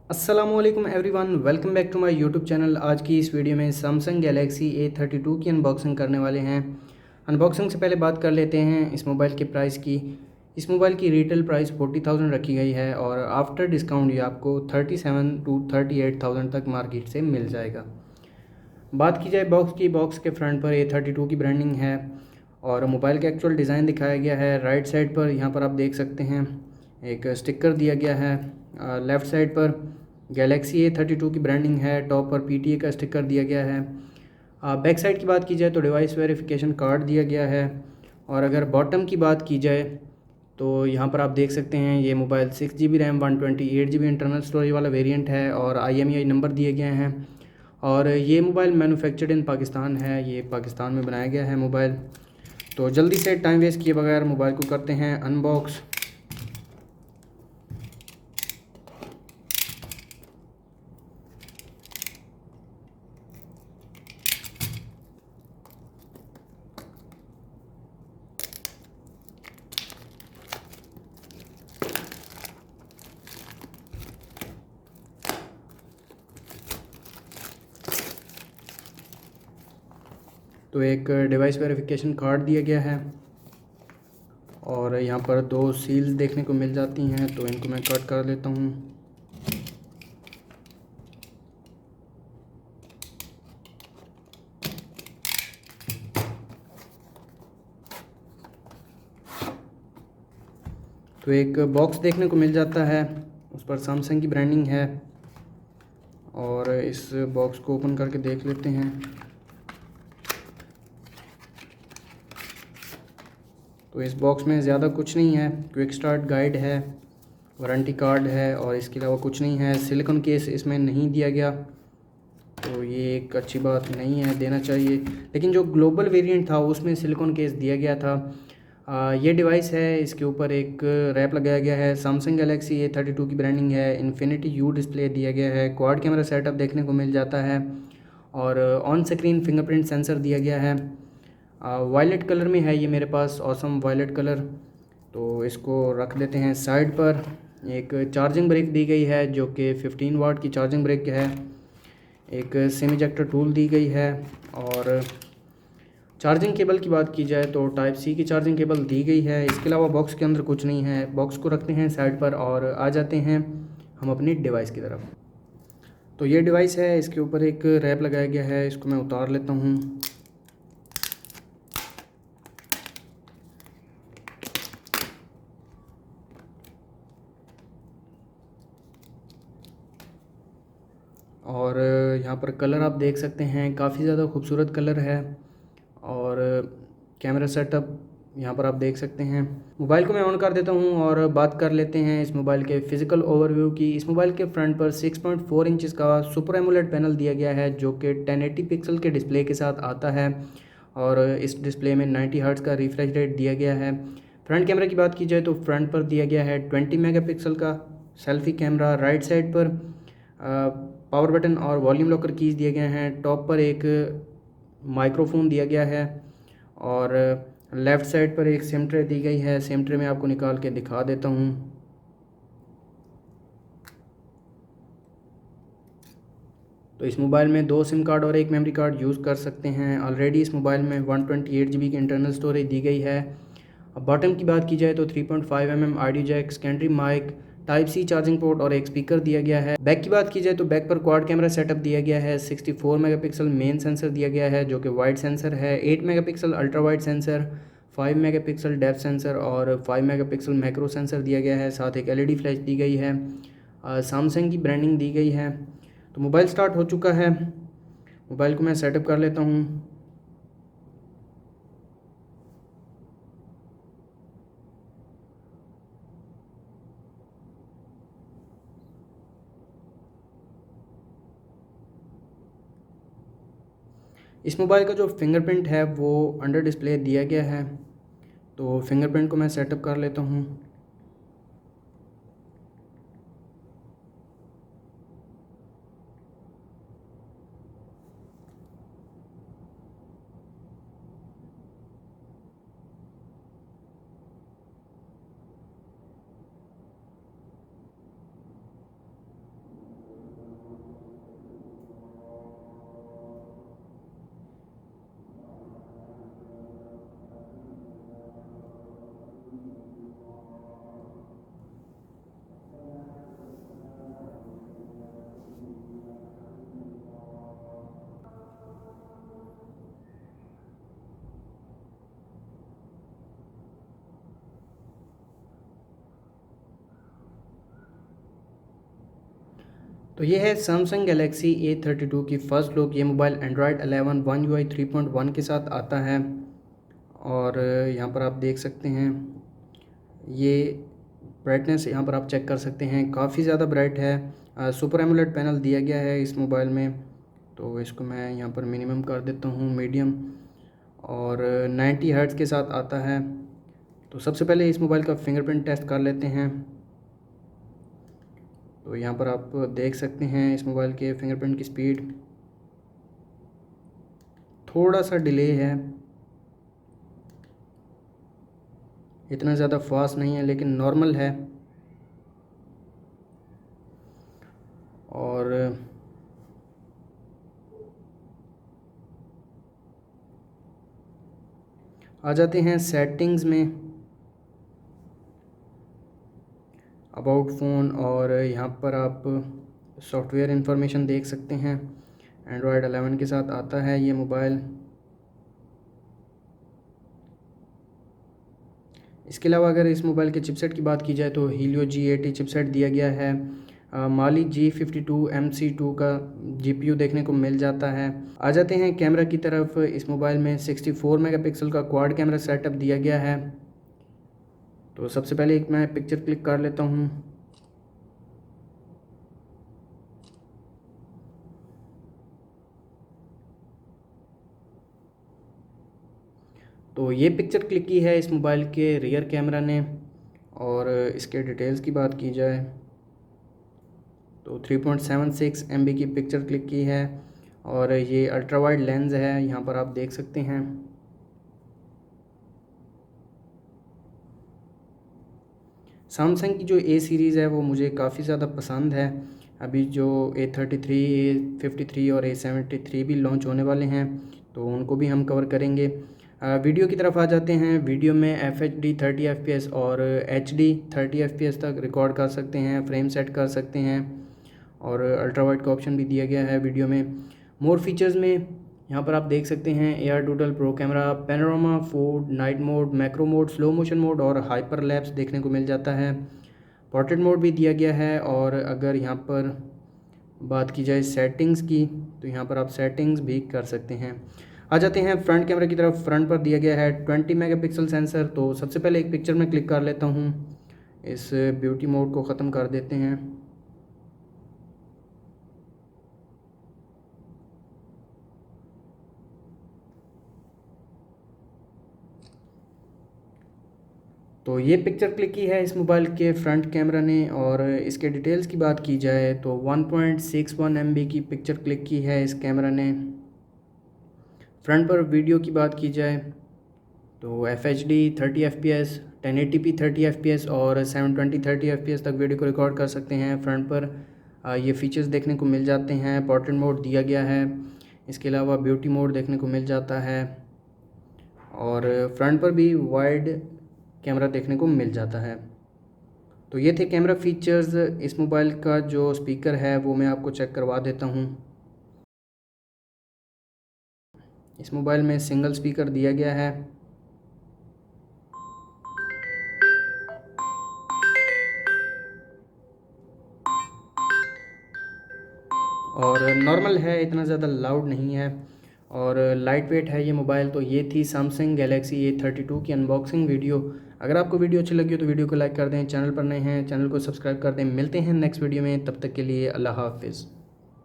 अस्सलामुअलैकुम everyone, welcome back to my YouTube channel. आज की इस वीडियो में सैमसंग गैलेक्सी A32 की अनबॉक्सिंग करने वाले हैं। अनबॉक्सिंग से पहले बात कर लेते हैं इस मोबाइल के प्राइस की। इस मोबाइल की रिटेल प्राइस 40,000 रखी गई है और आफ्टर डिस्काउंट ये आपको 37 टू 38,000 तक मार्केट से मिल जाएगा। बात की जाए बॉक्स की, बॉक्स के फ्रंट पर A32 की ब्रांडिंग है और मोबाइल का एक्चुअल डिज़ाइन दिखाया गया है। राइट साइड पर यहाँ पर आप देख सकते हैं एक स्टिकर दिया गया है। लेफ़्ट साइड पर गैलेक्सी A32 की ब्रांडिंग है, टॉप पर PTA का स्टिकर दिया गया है। बैक साइड की बात की जाए तो डिवाइस वेरिफिकेशन कार्ड दिया गया है। और अगर बॉटम की बात की जाए तो यहाँ पर आप देख सकते हैं ये mobile 6 GB RAM 128 GB internal storage वाला वेरिएंट है और IMEI नंबर दिए गए हैं। और ये मोबाइल मैन्युफैक्चर्ड इन पाकिस्तान है, ये पाकिस्तान में बनाया गया है मोबाइल। तो जल्दी से टाइम वेस्ट किए बगैर मोबाइल को करते हैं अनबॉक्स। तो एक डिवाइस वेरिफिकेशन कार्ड दिया गया है और यहाँ पर दो सील्स देखने को मिल जाती हैं, तो इनको मैं कट कर लेता हूँ। तो एक बॉक्स देखने को मिल जाता है, उस पर सैमसंग की ब्रांडिंग है और इस बॉक्स को ओपन करके देख लेते हैं। तो इस बॉक्स में ज़्यादा कुछ नहीं है, क्विक स्टार्ट गाइड है, वारंटी कार्ड है और इसके अलावा कुछ नहीं है। सिलिकॉन केस इसमें नहीं दिया गया, तो ये एक अच्छी बात नहीं है, देना चाहिए। लेकिन जो ग्लोबल वेरिएंट था उसमें सिलिकॉन केस दिया गया था। ये डिवाइस है, इसके ऊपर एक रैप लगाया गया है। सैमसंग गैलेक्सी A32 की ब्रांडिंग है। इन्फिनिटी यू डिस्प्ले दिया गया है, क्वाड कैमरा सेटअप देखने को मिल जाता है और ऑन स्क्रीन फिंगरप्रिंट सेंसर दिया गया है। वायलेट कलर में है ये मेरे पास, ऑसम वायलेट कलर। तो इसको रख देते हैं साइड पर। एक चार्जिंग ब्रिक दी गई है जो कि 15 वाट की चार्जिंग ब्रिक है। एक सिम इजेक्टर टूल दी गई है और चार्जिंग केबल की बात की जाए तो टाइप सी की चार्जिंग केबल दी गई है। इसके अलावा बॉक्स के अंदर कुछ नहीं है। बॉक्स को रखते हैं साइड पर और आ जाते हैं हम अपनी डिवाइस की तरफ। तो ये डिवाइस है, इसके ऊपर एक रैप लगाया गया है, इसको मैं उतार लेता हूँ। और यहाँ पर कलर आप देख सकते हैं, काफ़ी ज़्यादा खूबसूरत कलर है। और कैमरा सेटअप यहाँ पर आप देख सकते हैं। मोबाइल को मैं ऑन कर देता हूँ और बात कर लेते हैं इस मोबाइल के फ़िज़िकल ओवरव्यू की। इस मोबाइल के फ्रंट पर 6.4 इंचज़ का सुपर एमोलेड पैनल दिया गया है जो कि 1080 पिक्सल के डिस्प्ले के साथ आता है और इस डिस्प्ले में 90 हर्ट्ज़ का रिफ्रेश रेट दिया गया है। फ्रंट कैमरा की बात की जाए तो फ्रंट पर दिया गया है 20 मेगापिक्सल का सेल्फी कैमरा। राइट साइड पर पावर बटन और वॉल्यूम लॉकर कीज़ दिए गए हैं। टॉप पर एक माइक्रोफोन दिया गया है और लेफ़्ट साइड पर एक सिम ट्रे दी गई है। सिम ट्रे में आपको निकाल के दिखा देता हूँ। तो इस मोबाइल में दो सिम कार्ड और एक मेमोरी कार्ड यूज़ कर सकते हैं। ऑलरेडी इस मोबाइल में 128 GB की इंटरनल स्टोरेज दी गई है। अब बॉटम की बात की जाए तो 3.5 mm audio jack, secondary mic, type C charging port और एक स्पीकर दिया गया है। बैक की बात की जाए तो बैक पर क्वाड कैमरा सेटअप दिया गया है। 64 मेगापिक्सल मेन सेंसर दिया गया है जो कि वाइड सेंसर है। 8 megapixel ultra wide sensor, 5 megapixel depth sensor और 5 मेगापिक्सल मैक्रो सेंसर दिया गया है। साथ एक LED फ्लैश दी गई है। सैमसंग की ब्रांडिंग दी गई है। तो मोबाइल स्टार्ट हो चुका है। मोबाइल को मैं सेटअप कर लेता हूँ। इस मोबाइल का जो फिंगरप्रिंट है वो अंडर डिस्प्ले दिया गया है, तो फिंगरप्रिंट को मैं सेटअप कर लेता हूँ। तो ये है सैमसंग गैलेक्सी A32 की फ़र्स्ट लुक। ये मोबाइल एंड्रॉयड 11 One UI 3.1 के साथ आता है और यहाँ पर आप देख सकते हैं ये ब्राइटनेस यहाँ पर आप चेक कर सकते हैं, काफ़ी ज़्यादा ब्राइट है। सुपर एमोलेड पैनल दिया गया है इस मोबाइल में, तो इसको मैं यहाँ पर मिनिमम कर देता हूँ मीडियम, और 90 हर्ट्ज़ के साथ आता है। तो सबसे पहले इस मोबाइल का फिंगरप्रिंट टेस्ट कर लेते हैं। तो यहाँ पर आप देख सकते हैं इस मोबाइल के फिंगरप्रिंट की स्पीड थोड़ा सा डिले है, इतना ज़्यादा फास्ट नहीं है लेकिन नॉर्मल है। और आ जाते हैं सेटिंग्स में, अबाउट फ़ोन, और यहाँ पर आप सॉफ्टवेयर इंफॉर्मेशन देख सकते हैं। एंड्रॉयड 11 के साथ आता है ये मोबाइल। इसके अलावा अगर इस मोबाइल के चिपसेट की बात की जाए तो हीलियो G80 चिपसेट दिया गया है। माली G52 MC2 का GPU देखने को मिल जाता है। आ जाते हैं कैमरा की तरफ। इस मोबाइल में 64 मेगापिक्सल का क्वाड कैमरा सेटअप दिया गया है। तो सबसे पहले एक मैं पिक्चर क्लिक कर लेता हूँ। तो ये पिक्चर क्लिक की है इस मोबाइल के रियर कैमरा ने। और इसके डिटेल्स की बात की जाए तो 3.76 MB की पिक्चर क्लिक की है, और ये अल्ट्रा वाइड लेंस है, यहाँ पर आप देख सकते हैं। सैमसंग की जो A सीरीज़ है वो मुझे काफ़ी ज़्यादा पसंद है। अभी जो A33, A53 और A73 भी लॉन्च होने वाले हैं, तो उनको भी हम कवर करेंगे। वीडियो की तरफ आ जाते हैं। वीडियो में FHD 30 FPS और HD 30 FPS तक रिकॉर्ड कर सकते हैं, फ्रेम सेट कर सकते हैं, और अल्ट्रा वाइड का ऑप्शन भी दिया गया है वीडियो में। मोर फीचर्स में यहाँ पर आप देख सकते हैं AR doodle, pro camera, panorama, food, night mode, macro mode, slow motion mode और हाइपर लैप्स देखने को मिल जाता है। पोर्ट्रेट मोड भी दिया गया है। और अगर यहाँ पर बात की जाए सेटिंग्स की, तो यहाँ पर आप सेटिंग्स भी कर सकते हैं। आ जाते हैं फ्रंट कैमरा की तरफ। फ्रंट पर दिया गया है 20 मेगापिक्सल सेंसर। तो सबसे पहले एक पिक्चर में क्लिक कर लेता हूँ। इस ब्यूटी मोड को ख़त्म कर देते हैं। तो ये पिक्चर क्लिक की है इस मोबाइल के फ्रंट कैमरा ने। और इसके डिटेल्स की बात की जाए तो 1.61 MB की पिक्चर क्लिक की है इस कैमरा ने। फ्रंट पर वीडियो की बात की जाए तो FHD 30 FPS, 1080p 30 FPS और 720 30 FPS तक वीडियो को रिकॉर्ड कर सकते हैं। फ्रंट पर ये फीचर्स देखने को मिल जाते हैं। पोर्ट्रेट मोड दिया गया है। इसके अलावा ब्यूटी मोड देखने को मिल जाता है, और फ्रंट पर भी वाइड कैमरा देखने को मिल जाता है। तो ये थे कैमरा फीचर्स। इस मोबाइल का जो स्पीकर है वो मैं आपको चेक करवा देता हूँ। इस मोबाइल में सिंगल स्पीकर दिया गया है। और नॉर्मल है, इतना ज़्यादा लाउड नहीं है, और लाइट वेट है ये मोबाइल। तो ये थी सैमसंग गैलेक्सी A32 की अनबॉक्सिंग वीडियो। अगर आपको वीडियो अच्छी लगी हो तो वीडियो को लाइक कर दें, चैनल पर नए हैं चैनल को सब्सक्राइब कर दें। मिलते हैं नेक्स्ट वीडियो में, तब तक के लिए अल्लाह हाफिज़।